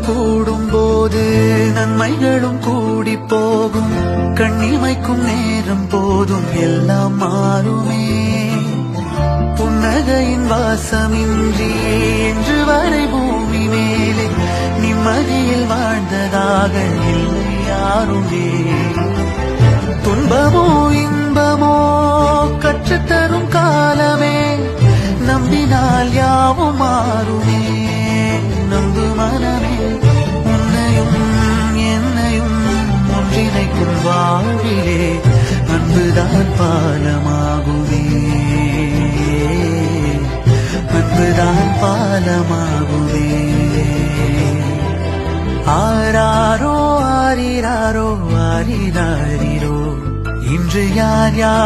கூடும் போது நன்மைகளும் கூடி போகும். கண்ணிமைக்கும் நேரம் போதும் எல்லாம் மாறுமே. புன்னகையின் வாசமின்றி என்று வரை பூமி மேலே நிம்மதியில் வாழ்ந்ததாக இல்லை யாருமே. துன்பமோ இன்பமோ கற்றுத்தரும் காலமே, நம்பினால் யாவும் மாறுமே. நம்பு மனமே, உன்னையும் என்னையும் ஒன்றிணைக்கும் வாழ்விலே அன்புதான் பாலமாகுமே. அன்புதான் பாலமாகுமே. ஆராரோ ஆரிராரோ ஆரிராரிரோ இன்று யார் யார்